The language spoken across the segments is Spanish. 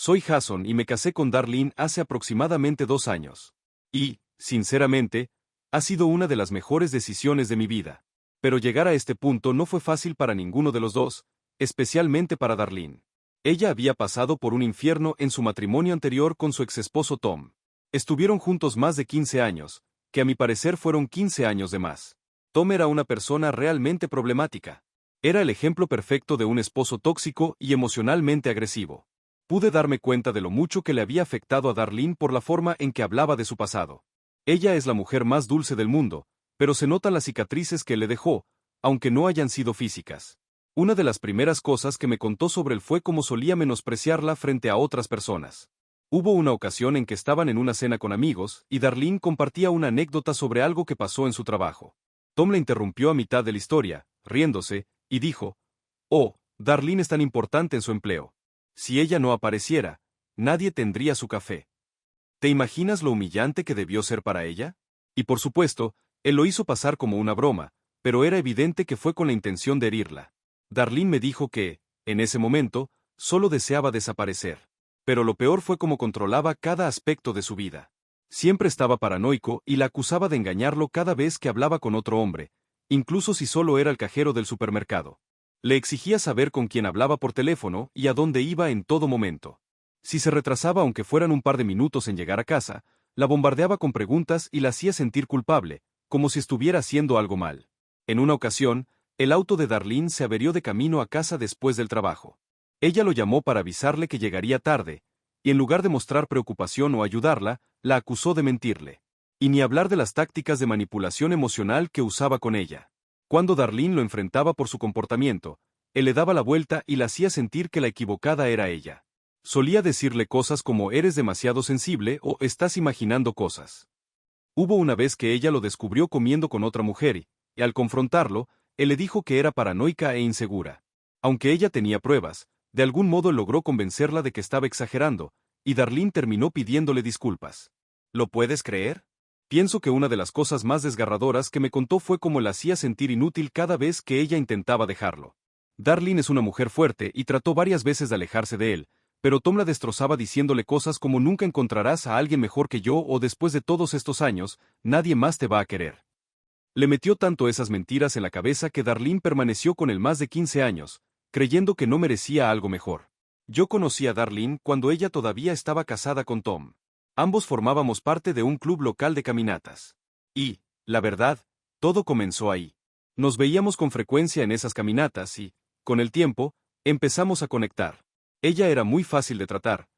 Soy Jason y me casé con Darlene hace aproximadamente 2 años. Y, sinceramente, ha sido una de las mejores decisiones de mi vida. Pero llegar a este punto no fue fácil para ninguno de los dos, especialmente para Darlene. Ella había pasado por un infierno en su matrimonio anterior con su exesposo Tom. Estuvieron juntos más de 15 años, que a mi parecer fueron 15 años de más. Tom era una persona realmente problemática. Era el ejemplo perfecto de un esposo tóxico y emocionalmente agresivo. Pude darme cuenta de lo mucho que le había afectado a Darlene por la forma en que hablaba de su pasado. Ella es la mujer más dulce del mundo, pero se notan las cicatrices que le dejó, aunque no hayan sido físicas. Una de las primeras cosas que me contó sobre él fue cómo solía menospreciarla frente a otras personas. Hubo una ocasión en que estaban en una cena con amigos, y Darlene compartía una anécdota sobre algo que pasó en su trabajo. Tom la interrumpió a mitad de la historia, riéndose, y dijo: «Oh, Darlene es tan importante en su empleo. Si ella no apareciera, nadie tendría su café». ¿Te imaginas lo humillante que debió ser para ella? Y por supuesto, él lo hizo pasar como una broma, pero era evidente que fue con la intención de herirla. Darlene me dijo que, en ese momento, solo deseaba desaparecer. Pero lo peor fue cómo controlaba cada aspecto de su vida. Siempre estaba paranoico y la acusaba de engañarlo cada vez que hablaba con otro hombre, incluso si solo era el cajero del supermercado. Le exigía saber con quién hablaba por teléfono y a dónde iba en todo momento. Si se retrasaba aunque fueran un par de minutos en llegar a casa, la bombardeaba con preguntas y la hacía sentir culpable, como si estuviera haciendo algo mal. En una ocasión, el auto de Darlene se averió de camino a casa después del trabajo. Ella lo llamó para avisarle que llegaría tarde, y en lugar de mostrar preocupación o ayudarla, la acusó de mentirle. Y ni hablar de las tácticas de manipulación emocional que usaba con ella. Cuando Darlene lo enfrentaba por su comportamiento, él le daba la vuelta y la hacía sentir que la equivocada era ella. Solía decirle cosas como «eres demasiado sensible» o «estás imaginando cosas». Hubo una vez que ella lo descubrió comiendo con otra mujer y al confrontarlo, él le dijo que era paranoica e insegura. Aunque ella tenía pruebas, de algún modo logró convencerla de que estaba exagerando, y Darlene terminó pidiéndole disculpas. ¿Lo puedes creer? Pienso que una de las cosas más desgarradoras que me contó fue cómo la hacía sentir inútil cada vez que ella intentaba dejarlo. Darlene es una mujer fuerte y trató varias veces de alejarse de él, pero Tom la destrozaba diciéndole cosas como «nunca encontrarás a alguien mejor que yo» o «después de todos estos años, nadie más te va a querer». Le metió tanto esas mentiras en la cabeza que Darlene permaneció con él más de 15 años, creyendo que no merecía algo mejor. Yo conocí a Darlene cuando ella todavía estaba casada con Tom. Ambos formábamos parte de un club local de caminatas. Y, la verdad, todo comenzó ahí. Nos veíamos con frecuencia en esas caminatas y, con el tiempo, empezamos a conectar. Ella era muy fácil de tratar.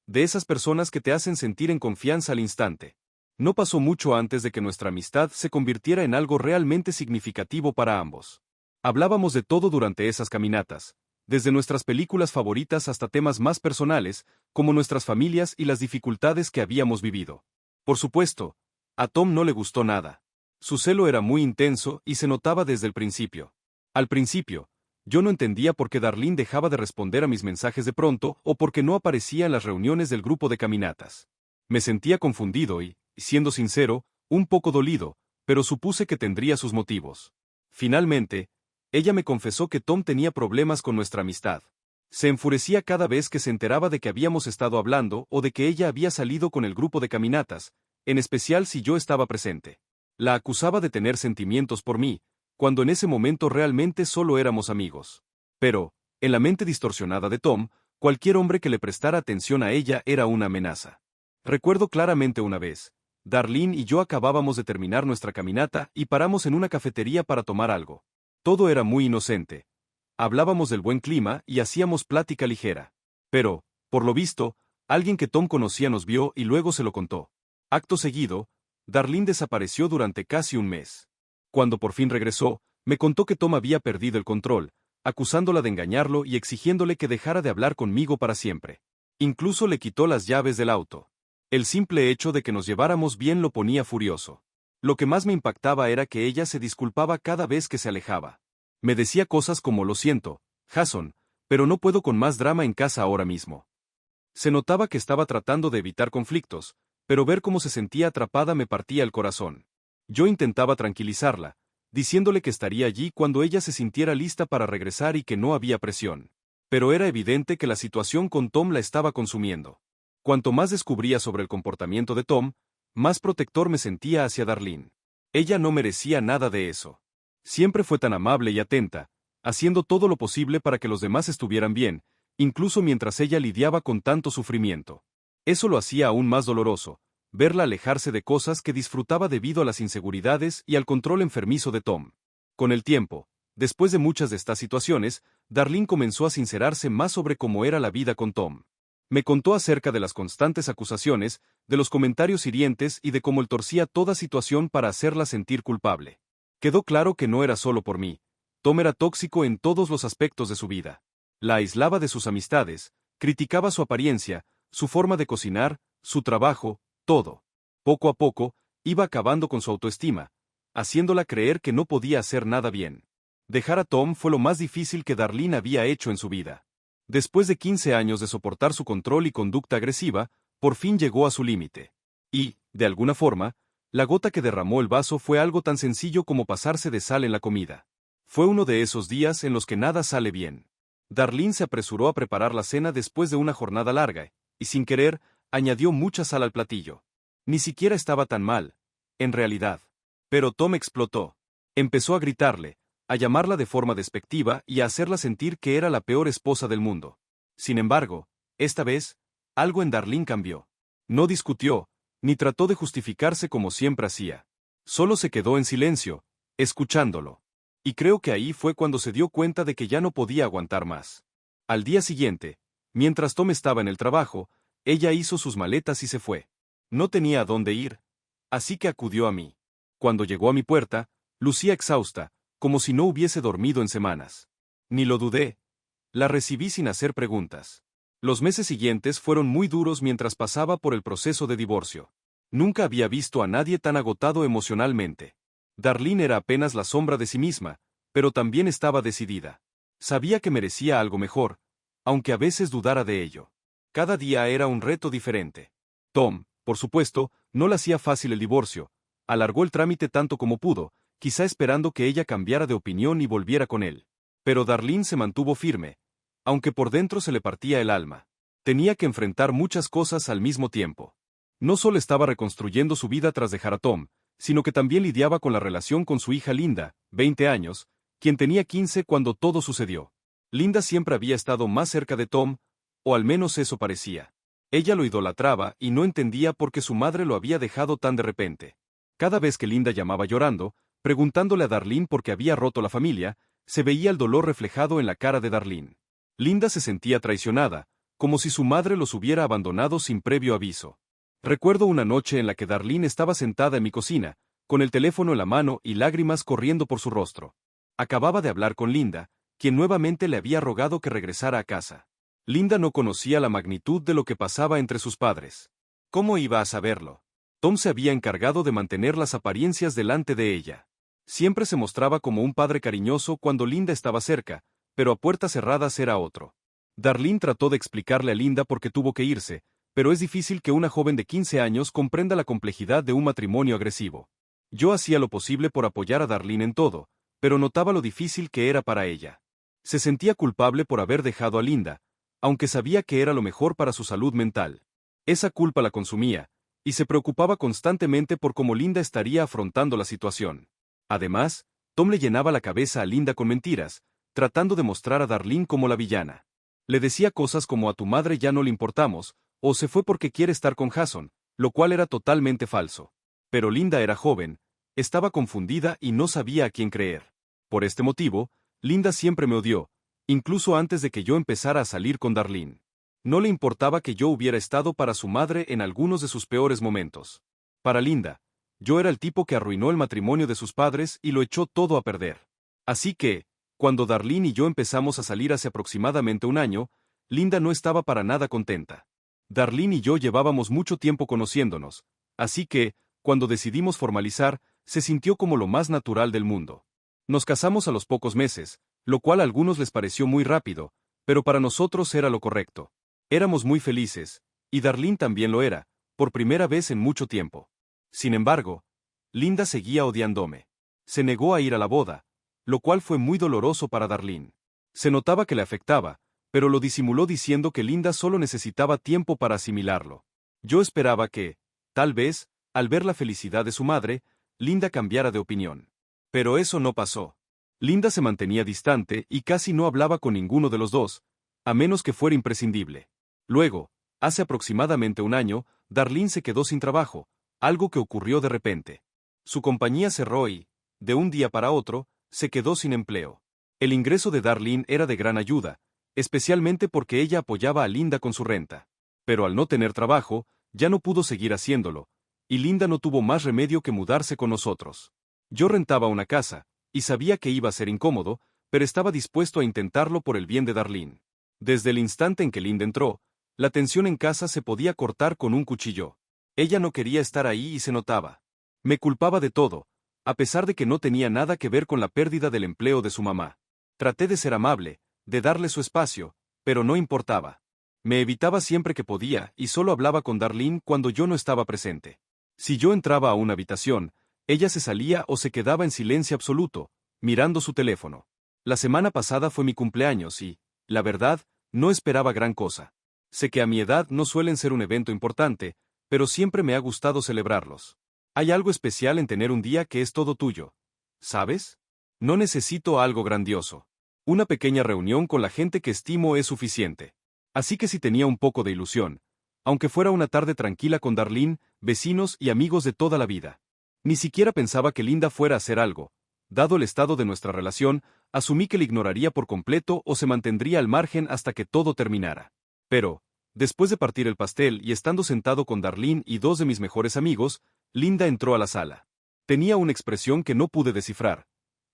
De esas personas que te hacen sentir en confianza al instante. No pasó mucho antes de que nuestra amistad se convirtiera en algo realmente significativo para ambos. Hablábamos de todo durante esas caminatas, desde nuestras películas favoritas hasta temas más personales, como nuestras familias y las dificultades que habíamos vivido. Por supuesto, a Tom no le gustó nada. Su celo era muy intenso y se notaba desde el principio. Al principio, yo no entendía por qué Darlene dejaba de responder a mis mensajes de pronto o por qué no aparecía en las reuniones del grupo de caminatas. Me sentía confundido y, siendo sincero, un poco dolido, pero supuse que tendría sus motivos. Finalmente, ella me confesó que Tom tenía problemas con nuestra amistad. Se enfurecía cada vez que se enteraba de que habíamos estado hablando o de que ella había salido con el grupo de caminatas, en especial si yo estaba presente. La acusaba de tener sentimientos por mí, cuando en ese momento realmente solo éramos amigos. Pero, en la mente distorsionada de Tom, cualquier hombre que le prestara atención a ella era una amenaza. Recuerdo claramente una vez, Darlene y yo acabábamos de terminar nuestra caminata y paramos en una cafetería para tomar algo. Todo era muy inocente. Hablábamos del buen clima y hacíamos plática ligera. Pero, por lo visto, alguien que Tom conocía nos vio y luego se lo contó. Acto seguido, Darlene desapareció durante casi un mes. Cuando por fin regresó, me contó que Tom había perdido el control, acusándola de engañarlo y exigiéndole que dejara de hablar conmigo para siempre. Incluso le quitó las llaves del auto. El simple hecho de que nos lleváramos bien lo ponía furioso. Lo que más me impactaba era que ella se disculpaba cada vez que se alejaba. Me decía cosas como «lo siento, Jason, pero no puedo con más drama en casa ahora mismo». Se notaba que estaba tratando de evitar conflictos, pero ver cómo se sentía atrapada me partía el corazón. Yo intentaba tranquilizarla, diciéndole que estaría allí cuando ella se sintiera lista para regresar y que no había presión. Pero era evidente que la situación con Tom la estaba consumiendo. Cuanto más descubría sobre el comportamiento de Tom, más protector me sentía hacia Darlene. Ella no merecía nada de eso. Siempre fue tan amable y atenta, haciendo todo lo posible para que los demás estuvieran bien, incluso mientras ella lidiaba con tanto sufrimiento. Eso lo hacía aún más doloroso, verla alejarse de cosas que disfrutaba debido a las inseguridades y al control enfermizo de Tom. Con el tiempo, después de muchas de estas situaciones, Darlene comenzó a sincerarse más sobre cómo era la vida con Tom. Me contó acerca de las constantes acusaciones, de los comentarios hirientes y de cómo él torcía toda situación para hacerla sentir culpable. Quedó claro que no era solo por mí. Tom era tóxico en todos los aspectos de su vida. La aislaba de sus amistades, criticaba su apariencia, su forma de cocinar, su trabajo, todo. Poco a poco, iba acabando con su autoestima, haciéndola creer que no podía hacer nada bien. Dejar a Tom fue lo más difícil que Darlene había hecho en su vida. Después de 15 años de soportar su control y conducta agresiva, por fin llegó a su límite. Y, de alguna forma, la gota que derramó el vaso fue algo tan sencillo como pasarse de sal en la comida. Fue uno de esos días en los que nada sale bien. Darlene se apresuró a preparar la cena después de una jornada larga, y sin querer, añadió mucha sal al platillo. Ni siquiera estaba tan mal, en realidad. Pero Tom explotó. Empezó a gritarle, a llamarla de forma despectiva y a hacerla sentir que era la peor esposa del mundo. Sin embargo, esta vez, algo en Darlene cambió. No discutió, ni trató de justificarse como siempre hacía. Solo se quedó en silencio, escuchándolo. Y creo que ahí fue cuando se dio cuenta de que ya no podía aguantar más. Al día siguiente, mientras Tom estaba en el trabajo, ella hizo sus maletas y se fue. No tenía a dónde ir, así que acudió a mí. Cuando llegó a mi puerta, lucía exhausta, como si no hubiese dormido en semanas. Ni lo dudé. La recibí sin hacer preguntas. Los meses siguientes fueron muy duros mientras pasaba por el proceso de divorcio. Nunca había visto a nadie tan agotado emocionalmente. Darlene era apenas la sombra de sí misma, pero también estaba decidida. Sabía que merecía algo mejor, aunque a veces dudara de ello. Cada día era un reto diferente. Tom, por supuesto, no le hacía fácil el divorcio. Alargó el trámite tanto como pudo, quizá esperando que ella cambiara de opinión y volviera con él. Pero Darlene se mantuvo firme, aunque por dentro se le partía el alma. Tenía que enfrentar muchas cosas al mismo tiempo. No solo estaba reconstruyendo su vida tras dejar a Tom, sino que también lidiaba con la relación con su hija Linda, 20 años, quien tenía 15 cuando todo sucedió. Linda siempre había estado más cerca de Tom, o al menos eso parecía. Ella lo idolatraba y no entendía por qué su madre lo había dejado tan de repente. Cada vez que Linda llamaba llorando, preguntándole a Darlene por qué había roto la familia, se veía el dolor reflejado en la cara de Darlene. Linda se sentía traicionada, como si su madre los hubiera abandonado sin previo aviso. Recuerdo una noche en la que Darlene estaba sentada en mi cocina, con el teléfono en la mano y lágrimas corriendo por su rostro. Acababa de hablar con Linda, quien nuevamente le había rogado que regresara a casa. Linda no conocía la magnitud de lo que pasaba entre sus padres. ¿Cómo iba a saberlo? Tom se había encargado de mantener las apariencias delante de ella. Siempre se mostraba como un padre cariñoso cuando Linda estaba cerca, pero a puertas cerradas era otro. Darlene trató de explicarle a Linda por qué tuvo que irse, pero es difícil que una joven de 15 años comprenda la complejidad de un matrimonio agresivo. Yo hacía lo posible por apoyar a Darlene en todo, pero notaba lo difícil que era para ella. Se sentía culpable por haber dejado a Linda, aunque sabía que era lo mejor para su salud mental. Esa culpa la consumía, y se preocupaba constantemente por cómo Linda estaría afrontando la situación. Además, Tom le llenaba la cabeza a Linda con mentiras, tratando de mostrar a Darlene como la villana. Le decía cosas como a tu madre ya no le importamos, o se fue porque quiere estar con Jason, lo cual era totalmente falso. Pero Linda era joven, estaba confundida y no sabía a quién creer. Por este motivo, Linda siempre me odió, incluso antes de que yo empezara a salir con Darlene. No le importaba que yo hubiera estado para su madre en algunos de sus peores momentos. Para Linda, yo era el tipo que arruinó el matrimonio de sus padres y lo echó todo a perder. Así que, cuando Darlene y yo empezamos a salir hace aproximadamente un año, Linda no estaba para nada contenta. Darlene y yo llevábamos mucho tiempo conociéndonos, así que, cuando decidimos formalizar, se sintió como lo más natural del mundo. Nos casamos a los pocos meses, lo cual a algunos les pareció muy rápido, pero para nosotros era lo correcto. Éramos muy felices, y Darlene también lo era, por primera vez en mucho tiempo. Sin embargo, Linda seguía odiándome. Se negó a ir a la boda, lo cual fue muy doloroso para Darlene. Se notaba que le afectaba, pero lo disimuló diciendo que Linda solo necesitaba tiempo para asimilarlo. Yo esperaba que, tal vez, al ver la felicidad de su madre, Linda cambiara de opinión. Pero eso no pasó. Linda se mantenía distante y casi no hablaba con ninguno de los dos, a menos que fuera imprescindible. Luego, hace aproximadamente un año, Darlene se quedó sin trabajo, algo que ocurrió de repente. Su compañía cerró y, de un día para otro, se quedó sin empleo. El ingreso de Darlene era de gran ayuda, especialmente porque ella apoyaba a Linda con su renta. Pero al no tener trabajo, ya no pudo seguir haciéndolo, y Linda no tuvo más remedio que mudarse con nosotros. Yo rentaba una casa, y sabía que iba a ser incómodo, pero estaba dispuesto a intentarlo por el bien de Darlene. Desde el instante en que Linda entró, la tensión en casa se podía cortar con un cuchillo. Ella no quería estar ahí y se notaba. Me culpaba de todo, a pesar de que no tenía nada que ver con la pérdida del empleo de su mamá. Traté de ser amable, de darle su espacio, pero no importaba. Me evitaba siempre que podía y solo hablaba con Darlene cuando yo no estaba presente. Si yo entraba a una habitación, ella se salía o se quedaba en silencio absoluto, mirando su teléfono. La semana pasada fue mi cumpleaños y, la verdad, no esperaba gran cosa. Sé que a mi edad no suelen ser un evento importante, pero siempre me ha gustado celebrarlos. Hay algo especial en tener un día que es todo tuyo. ¿Sabes? No necesito algo grandioso. Una pequeña reunión con la gente que estimo es suficiente. Así que si tenía un poco de ilusión, aunque fuera una tarde tranquila con Darlene, vecinos y amigos de toda la vida. Ni siquiera pensaba que Linda fuera a hacer algo. Dado el estado de nuestra relación, asumí que la ignoraría por completo o se mantendría al margen hasta que todo terminara. Pero, después de partir el pastel y estando sentado con Darlene y dos de mis mejores amigos, Linda entró a la sala. Tenía una expresión que no pude descifrar,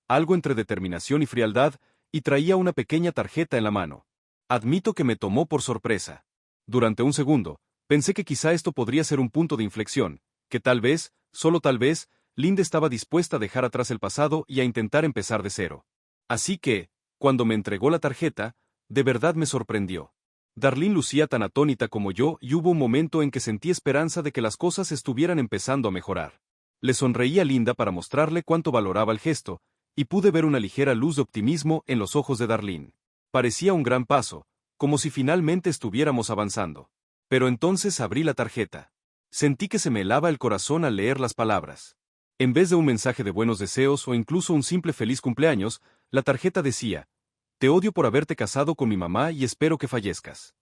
algo entre determinación y frialdad, y traía una pequeña tarjeta en la mano. Admito que me tomó por sorpresa. Durante un segundo, pensé que quizá esto podría ser un punto de inflexión, que tal vez, solo tal vez, Linda estaba dispuesta a dejar atrás el pasado y a intentar empezar de cero. Así que, cuando me entregó la tarjeta, de verdad me sorprendió. Darlene lucía tan atónita como yo y hubo un momento en que sentí esperanza de que las cosas estuvieran empezando a mejorar. Le sonreí a Linda para mostrarle cuánto valoraba el gesto, y pude ver una ligera luz de optimismo en los ojos de Darlene. Parecía un gran paso, como si finalmente estuviéramos avanzando. Pero entonces abrí la tarjeta. Sentí que se me helaba el corazón al leer las palabras. En vez de un mensaje de buenos deseos o incluso un simple feliz cumpleaños, la tarjeta decía: «Te odio por haberte casado con mi mamá y espero que fallezcas».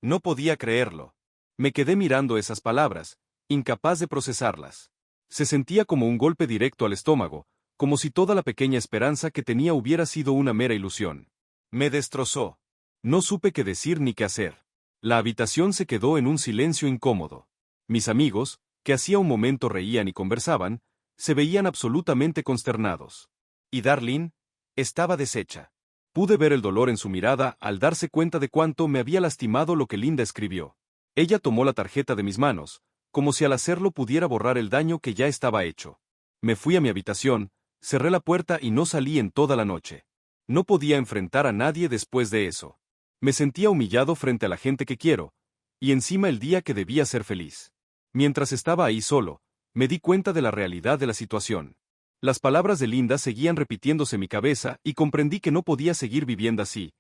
No podía creerlo. Me quedé mirando esas palabras, incapaz de procesarlas. Se sentía como un golpe directo al estómago, como si toda la pequeña esperanza que tenía hubiera sido una mera ilusión. Me destrozó. No supe qué decir ni qué hacer. La habitación se quedó en un silencio incómodo. Mis amigos, que hacía un momento reían y conversaban, se veían absolutamente consternados. Y Darlene estaba deshecha. Pude ver el dolor en su mirada al darse cuenta de cuánto me había lastimado lo que Linda escribió. Ella tomó la tarjeta de mis manos, como si al hacerlo pudiera borrar el daño que ya estaba hecho. Me fui a mi habitación, cerré la puerta y no salí en toda la noche. No podía enfrentar a nadie después de eso. Me sentía humillado frente a la gente que quiero, y encima el día que debía ser feliz. Mientras estaba ahí solo, me di cuenta de la realidad de la situación. Las palabras de Linda seguían repitiéndose en mi cabeza y comprendí que no podía seguir viviendo así,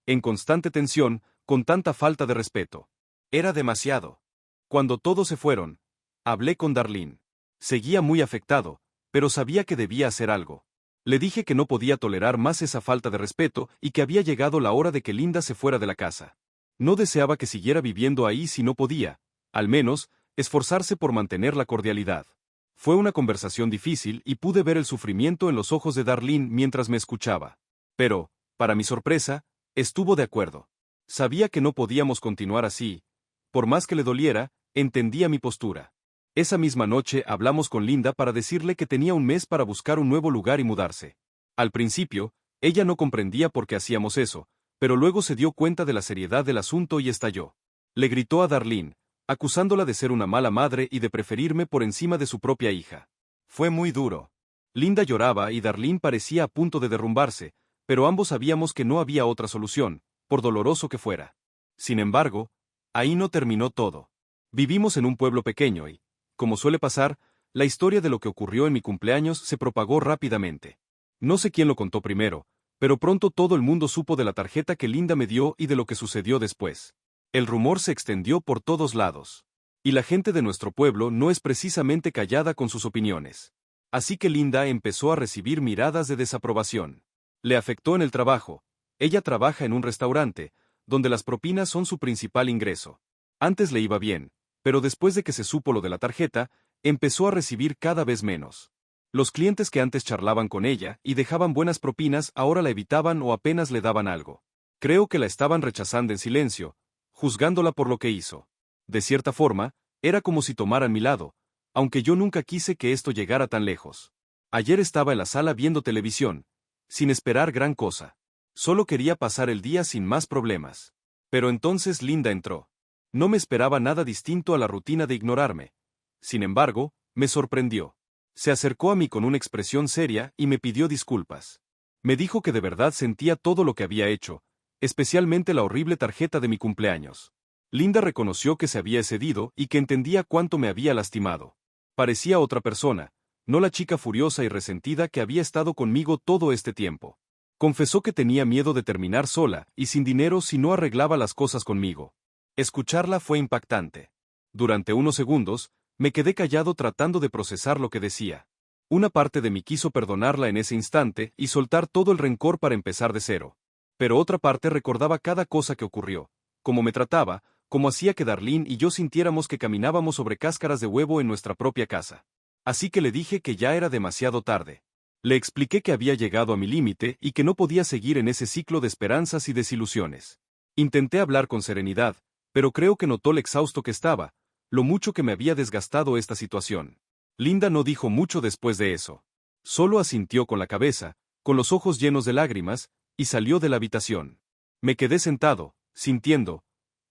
en constante tensión, con tanta falta de respeto. Era demasiado. Cuando todos se fueron, hablé con Darlene. Seguía muy afectado, pero sabía que debía hacer algo. Le dije que no podía tolerar más esa falta de respeto y que había llegado la hora de que Linda se fuera de la casa. No deseaba que siguiera viviendo ahí si no podía, al menos, esforzarse por mantener la cordialidad. Fue una conversación difícil y pude ver el sufrimiento en los ojos de Darlene mientras me escuchaba. Pero, para mi sorpresa, estuvo de acuerdo. Sabía que no podíamos continuar así. Por más que le doliera, entendía mi postura. Esa misma noche hablamos con Linda para decirle que tenía un mes para buscar un nuevo lugar y mudarse. Al principio, ella no comprendía por qué hacíamos eso, pero luego se dio cuenta de la seriedad del asunto y estalló. Le gritó a Darlene, acusándola de ser una mala madre y de preferirme por encima de su propia hija. Fue muy duro. Linda lloraba y Darlene parecía a punto de derrumbarse, pero ambos sabíamos que no había otra solución, por doloroso que fuera. Sin embargo, ahí no terminó todo. Vivimos en un pueblo pequeño y, como suele pasar, la historia de lo que ocurrió en mi cumpleaños se propagó rápidamente. No sé quién lo contó primero, Pero pronto todo el mundo supo de la tarjeta que Linda me dio y de lo que sucedió después. El rumor se extendió por todos lados. Y la gente de nuestro pueblo no es precisamente callada con sus opiniones. Así que Linda empezó a recibir miradas de desaprobación. Le afectó en el trabajo. Ella trabaja en un restaurante, donde las propinas son su principal ingreso. Antes le iba bien, pero después de que se supo lo de la tarjeta, empezó a recibir cada vez menos. Los clientes que antes charlaban con ella y dejaban buenas propinas ahora la evitaban o apenas le daban algo. Creo que la estaban rechazando en silencio, juzgándola por lo que hizo. De cierta forma, era como si tomaran mi lado, aunque yo nunca quise que esto llegara tan lejos. Ayer estaba en la sala viendo televisión, sin esperar gran cosa. Solo quería pasar el día sin más problemas. Pero entonces Linda entró. No me esperaba nada distinto a la rutina de ignorarme. Sin embargo, me sorprendió. Se acercó a mí con una expresión seria y me pidió disculpas. Me dijo que de verdad sentía todo lo que había hecho, especialmente la horrible tarjeta de mi cumpleaños. Linda reconoció que se había excedido y que entendía cuánto me había lastimado. Parecía otra persona, no la chica furiosa y resentida que había estado conmigo todo este tiempo. Confesó que tenía miedo de terminar sola y sin dinero si no arreglaba las cosas conmigo. Escucharla fue impactante. Durante unos segundos, me quedé callado tratando de procesar lo que decía. Una parte de mí quiso perdonarla en ese instante y soltar todo el rencor para empezar de cero. Pero otra parte recordaba cada cosa que ocurrió, cómo me trataba, cómo hacía que Darlene y yo sintiéramos que caminábamos sobre cáscaras de huevo en nuestra propia casa. Así que le dije que ya era demasiado tarde. Le expliqué que había llegado a mi límite y que no podía seguir en ese ciclo de esperanzas y desilusiones. Intenté hablar con serenidad, pero creo que notó lo exhausto que estaba, lo mucho que me había desgastado esta situación. Linda no dijo mucho después de eso. Solo asintió con la cabeza, con los ojos llenos de lágrimas, y salió de la habitación. Me quedé sentado, sintiendo.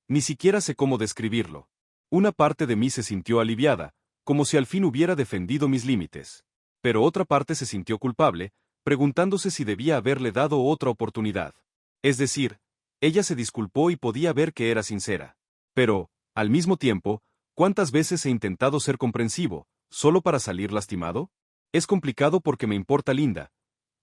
Ni siquiera sé cómo describirlo. Una parte de mí se sintió aliviada, como si al fin hubiera defendido mis límites. Pero otra parte se sintió culpable, preguntándose si debía haberle dado otra oportunidad. Es decir, ella se disculpó y podía ver que era sincera. Pero, al mismo tiempo, ¿cuántas veces he intentado ser comprensivo, solo para salir lastimado? Es complicado porque me importa Linda.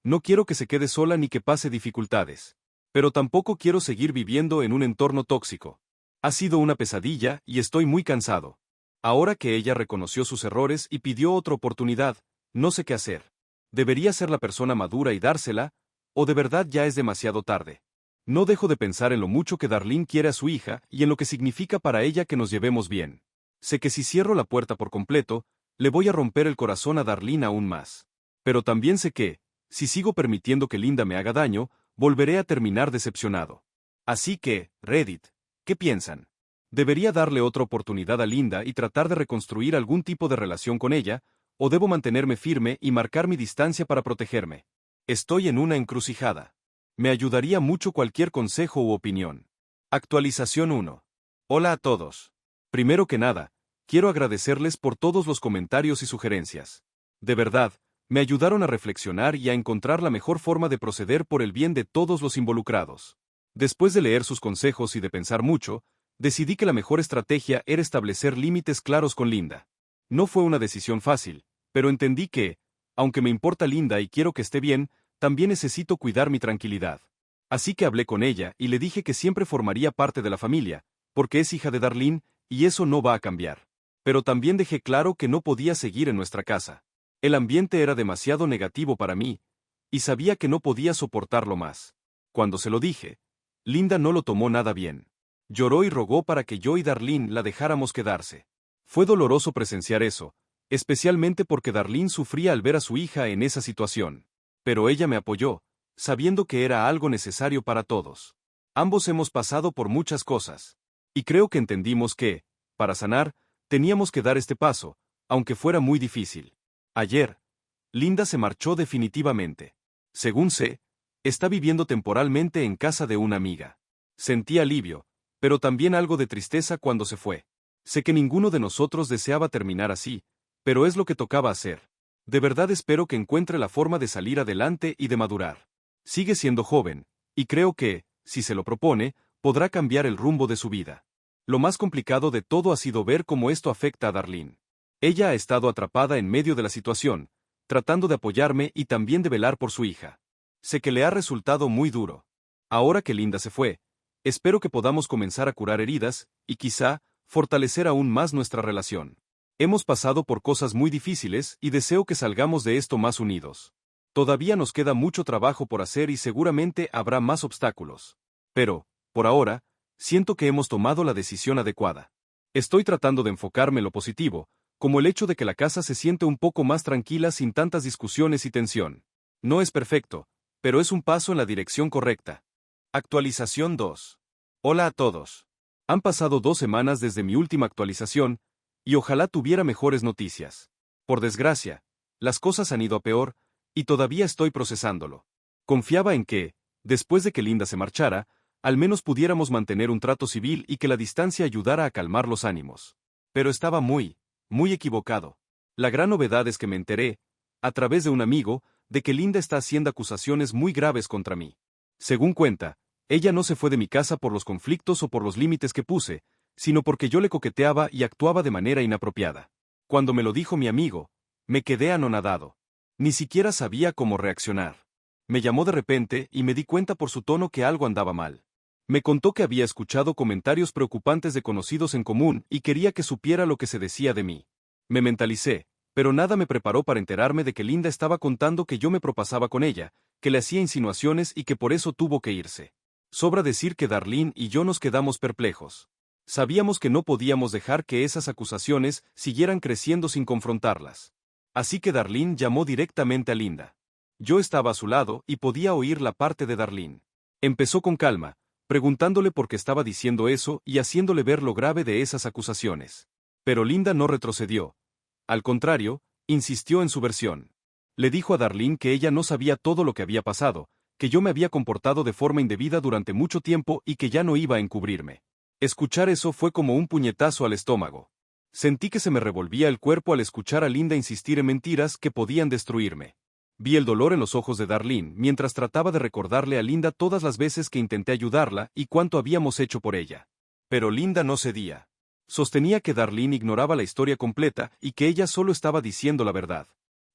No quiero que se quede sola ni que pase dificultades. Pero tampoco quiero seguir viviendo en un entorno tóxico. Ha sido una pesadilla y estoy muy cansado. Ahora que ella reconoció sus errores y pidió otra oportunidad, no sé qué hacer. ¿Debería ser la persona madura y dársela, o de verdad ya es demasiado tarde? No dejo de pensar en lo mucho que Darlene quiere a su hija y en lo que significa para ella que nos llevemos bien. Sé que si cierro la puerta por completo, le voy a romper el corazón a Darlene aún más. Pero también sé que, si sigo permitiendo que Linda me haga daño, volveré a terminar decepcionado. Así que, Reddit, ¿qué piensan? ¿Debería darle otra oportunidad a Linda y tratar de reconstruir algún tipo de relación con ella, o debo mantenerme firme y marcar mi distancia para protegerme? Estoy en una encrucijada. Me ayudaría mucho cualquier consejo u opinión. Actualización 1. Hola a todos. Primero que nada, quiero agradecerles por todos los comentarios y sugerencias. De verdad, me ayudaron a reflexionar y a encontrar la mejor forma de proceder por el bien de todos los involucrados. Después de leer sus consejos y de pensar mucho, decidí que la mejor estrategia era establecer límites claros con Linda. No fue una decisión fácil, pero entendí que, aunque me importa Linda y quiero que esté bien, también necesito cuidar mi tranquilidad. Así que hablé con ella y le dije que siempre formaría parte de la familia, porque es hija de Darlene, y eso no va a cambiar. Pero también dejé claro que no podía seguir en nuestra casa. El ambiente era demasiado negativo para mí, y sabía que no podía soportarlo más. Cuando se lo dije, Linda no lo tomó nada bien. Lloró y rogó para que yo y Darlene la dejáramos quedarse. Fue doloroso presenciar eso, especialmente porque Darlene sufría al ver a su hija en esa situación. Pero ella me apoyó, sabiendo que era algo necesario para todos. Ambos hemos pasado por muchas cosas. Y creo que entendimos que, para sanar, teníamos que dar este paso, aunque fuera muy difícil. Ayer, Linda se marchó definitivamente. Según sé, está viviendo temporalmente en casa de una amiga. Sentí alivio, pero también algo de tristeza cuando se fue. Sé que ninguno de nosotros deseaba terminar así, pero es lo que tocaba hacer. De verdad espero que encuentre la forma de salir adelante y de madurar. Sigue siendo joven, y creo que, si se lo propone, podrá cambiar el rumbo de su vida. Lo más complicado de todo ha sido ver cómo esto afecta a Darlene. Ella ha estado atrapada en medio de la situación, tratando de apoyarme y también de velar por su hija. Sé que le ha resultado muy duro. Ahora que Linda se fue, espero que podamos comenzar a curar heridas, y quizá, fortalecer aún más nuestra relación. Hemos pasado por cosas muy difíciles y deseo que salgamos de esto más unidos. Todavía nos queda mucho trabajo por hacer y seguramente habrá más obstáculos. Pero, por ahora, siento que hemos tomado la decisión adecuada. Estoy tratando de enfocarme en lo positivo, como el hecho de que la casa se siente un poco más tranquila sin tantas discusiones y tensión. No es perfecto, pero es un paso en la dirección correcta. Actualización 2. Hola a todos. Han pasado 2 semanas desde mi última actualización, y ojalá tuviera mejores noticias. Por desgracia, las cosas han ido a peor, y todavía estoy procesándolo. Confiaba en que, después de que Linda se marchara, al menos pudiéramos mantener un trato civil y que la distancia ayudara a calmar los ánimos. Pero estaba muy equivocado. La gran novedad es que me enteré, a través de un amigo, de que Linda está haciendo acusaciones muy graves contra mí. Según cuenta, ella no se fue de mi casa por los conflictos o por los límites que puse, sino porque yo le coqueteaba y actuaba de manera inapropiada. Cuando me lo dijo mi amigo, me quedé anonadado. Ni siquiera sabía cómo reaccionar. Me llamó de repente y me di cuenta por su tono que algo andaba mal. Me contó que había escuchado comentarios preocupantes de conocidos en común y quería que supiera lo que se decía de mí. Me mentalicé, pero nada me preparó para enterarme de que Linda estaba contando que yo me propasaba con ella, que le hacía insinuaciones y que por eso tuvo que irse. Sobra decir que Darlene y yo nos quedamos perplejos. Sabíamos que no podíamos dejar que esas acusaciones siguieran creciendo sin confrontarlas. Así que Darlene llamó directamente a Linda. Yo estaba a su lado y podía oír la parte de Darlene. Empezó con calma, preguntándole por qué estaba diciendo eso y haciéndole ver lo grave de esas acusaciones. Pero Linda no retrocedió. Al contrario, insistió en su versión. Le dijo a Darlene que ella no sabía todo lo que había pasado, que yo me había comportado de forma indebida durante mucho tiempo y que ya no iba a encubrirme. Escuchar eso fue como un puñetazo al estómago. Sentí que se me revolvía el cuerpo al escuchar a Linda insistir en mentiras que podían destruirme. Vi el dolor en los ojos de Darlene mientras trataba de recordarle a Linda todas las veces que intenté ayudarla y cuánto habíamos hecho por ella. Pero Linda no cedía. Sostenía que Darlene ignoraba la historia completa y que ella solo estaba diciendo la verdad.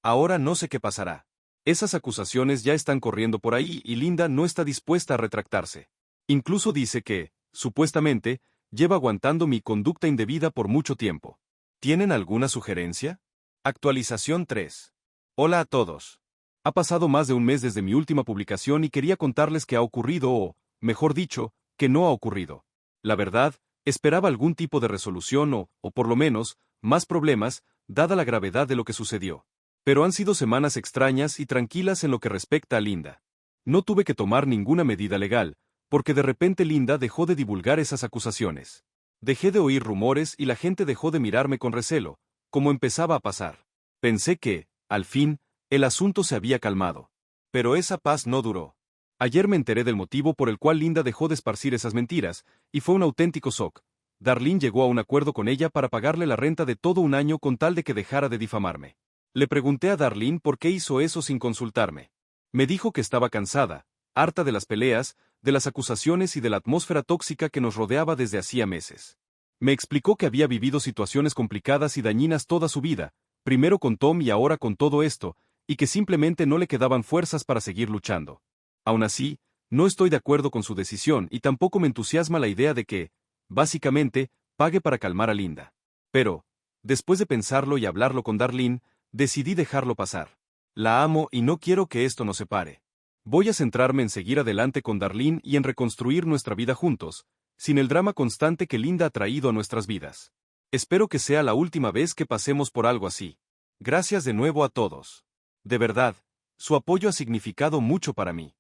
Ahora no sé qué pasará. Esas acusaciones ya están corriendo por ahí y Linda no está dispuesta a retractarse. Incluso dice que, supuestamente, lleva aguantando mi conducta indebida por mucho tiempo. ¿Tienen alguna sugerencia? Actualización 3. Hola a todos. Ha pasado más de un mes desde mi última publicación y quería contarles que ha ocurrido o, mejor dicho, que no ha ocurrido. La verdad, esperaba algún tipo de resolución o por lo menos, más problemas, dada la gravedad de lo que sucedió. Pero han sido semanas extrañas y tranquilas en lo que respecta a Linda. No tuve que tomar ninguna medida legal, porque de repente Linda dejó de divulgar esas acusaciones. Dejé de oír rumores y la gente dejó de mirarme con recelo, como empezaba a pasar. Pensé que, al fin, el asunto se había calmado. Pero esa paz no duró. Ayer me enteré del motivo por el cual Linda dejó de esparcir esas mentiras, y fue un auténtico shock. Darlene llegó a un acuerdo con ella para pagarle la renta de todo un año con tal de que dejara de difamarme. Le pregunté a Darlene por qué hizo eso sin consultarme. Me dijo que estaba cansada, harta de las peleas, de las acusaciones y de la atmósfera tóxica que nos rodeaba desde hacía meses. Me explicó que había vivido situaciones complicadas y dañinas toda su vida, primero con Tom y ahora con todo esto, y que simplemente no le quedaban fuerzas para seguir luchando. Aún así, no estoy de acuerdo con su decisión y tampoco me entusiasma la idea de que, básicamente, pague para calmar a Linda. Pero, después de pensarlo y hablarlo con Darlene, decidí dejarlo pasar. La amo y no quiero que esto nos separe. Voy a centrarme en seguir adelante con Darlene y en reconstruir nuestra vida juntos, sin el drama constante que Linda ha traído a nuestras vidas. Espero que sea la última vez que pasemos por algo así. Gracias de nuevo a todos. De verdad, su apoyo ha significado mucho para mí.